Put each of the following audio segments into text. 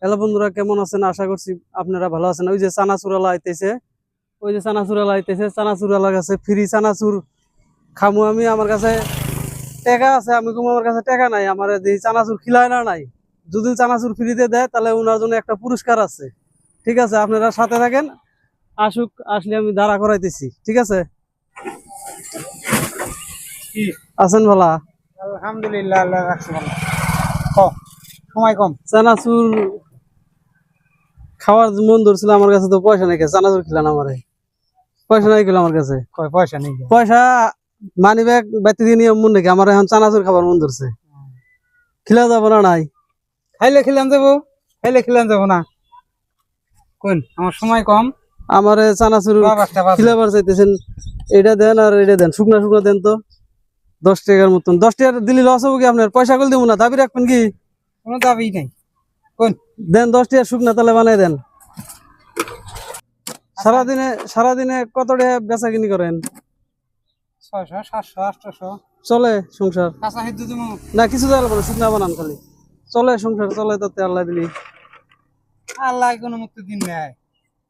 Hello বন্ধুরা, কেমন আছেন? আশা করছি আপনারা ভালো আছেন। ওই যে চানাচুরালা আইতেছে, চানাচুরালার কাছে ফ্রি চানাচুর খামু আমি। আমার কাছে টাকা আছে, আমি কম আমার কাছে টাকা নাই, আমার এই চানাচুর খিলায় না নাই। যদি চানাচুর ফ্রিতে দেয় তাহলে ওনার জন্য একটা পুরস্কার আছে। ঠিক আছে, আপনারা সাথে থাকেন। আসলে আমি দাঁড়া করাইতেছি। ঠিক আছে, আছেন ভালা? আলহামদুলিল্লাহ, আল্লাহ রাখছে ভালো। সময় কম। চানাচুর খাওয়ার মন ধরছিল, আমার কাছে তো পয়সা নাই। চানাচুর খিলান আমারে, পয়সা নাই গেল আমার কাছে। পয়সা নেই। পয়সা মানি ব্যাগ বাইতে দিয়ে নিয়ে মন নাকি আমার এখন চানাচুর খাবার মন ধরছে। খিলা যাবো না? নাই খাইলে খিলাম যাবো না। কোন আমার সময় কম, আমার চানাচুর খিলাবার চাইতেছেন। এটা দেন আর এটা দেন, শুকনা শুকনা দেন তো। 10 টাকার মতন। 10 টাকা দিলে লস হবো কি আপনার? পয়সা করে দেবো না, দাবি রাখবেন কি? কোনো দাবি নাই। কোন দেন 10 টাকা শুকনা তালে বানাই দেন। সারাদিনে কত টাকা বেচা কিনি করেন? 600, 700, 800 চলে সংসার? কাঁচা হিদ্দু তুমি না কিছু দেওয়ার পরে শুকনা বানান খালি চলে সংসার চলে? তাতে আল্লাহ দিলি। আল্লাহ কোনো মুক্তি দিন নেয়,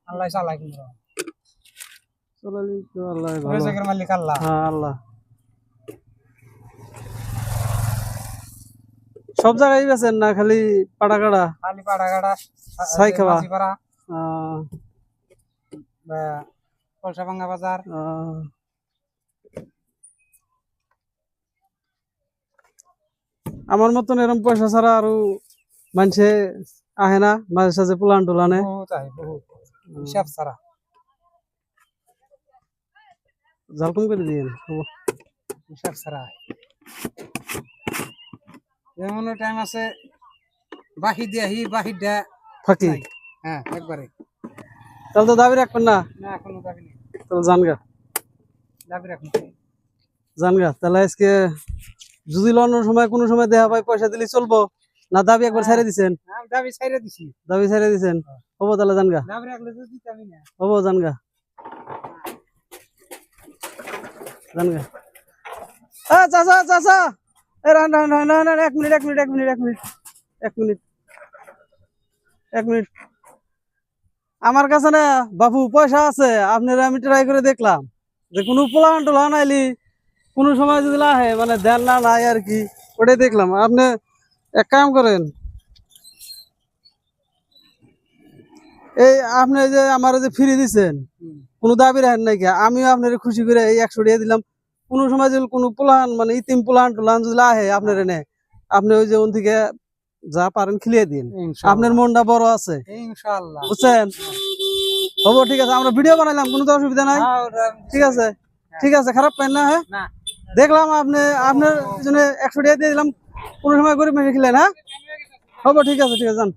আল্লাহ চালাই কিন্তু চলালি তো আল্লাহ ভালো। রিজিকের মালিক আল্লাহ। হ্যাঁ, আল্লাহ সব জায়গায় বেচেন না খালি পাড়াগাড়া? খালি পাড়াগাড়া ছাই খাওয়া। পাড়া আহ, কলসাভাঙ্গা বাজার। আহ। আমার মতন এরকম পয়সা ছাড়া আরো মানুষে আহে না মাঝে সাঝে প্লান টোলানে। বহুত হিসাব ছাড়া। জাল কম করে দিয়ে হিসাব ছাড়া যেমন টাইম আছে বাকি দিয়াহি বাকি দেয়া ফাঁকি। হ্যাঁ একবারে। তাহলে তো দাবি রাখবেন না? না কোনো দাবি নেই। তাহলে জানগা দাবি রাখুন। জানগা তাহলে আজকে যদি লনের সময় কোনো সময় দেয়া পাই পয়সা দিলে চলবো না? দাবি একবার ছেড়ে দিছেন? দাবি ছাইরা দিছি। দাবি ছেড়ে দিছেন? হবো তাহলে জানগা। দাবি রাখলে তো দিতামই না। হবো জানগা জানগা। চাচা চাচা, এক মিনিট। আমার কাছে না বাবু পয়সা আছে, আপনারা আমি ট্রাই করে দেখলাম যে কোনো পোলান টোলা নাইলি কোনো সময় যদি আহে মানে দেন না নাই আর কি, ওটাই দেখলাম। আপনি এক কাম করেন, এই আপনি যে আমার যে ফ্রি দিচ্ছেন কোনো দাবি রাখেন নাকি? আমিও আপনার খুশি করে এই 100 টাকা দিলাম। কোনো সময় যদি কোনো পোলান মানে ইতিম পোলান টোলান যদি আহে আপনার এনে, আপনি ওই যে ওন থেকে যা পারেন খিলিয়ে দিন। আপনার মনটা বড় আছে ইনশাআল্লাহ, বুঝছেন? হবো, ঠিক আছে। আমরা ভিডিও বানাইলাম, কোনো তো অসুবিধা নাই। ঠিক আছে, ঠিক আছে, খারাপ পাইন না? হ্যাঁ, দেখলাম আপনার জন্য 100 টাকা দিয়ে দিলাম, কোনো সময় গরিব মেয়ে খিলেন। হ্যাঁ, হবো, ঠিক আছে, ঠিক আছে, যান।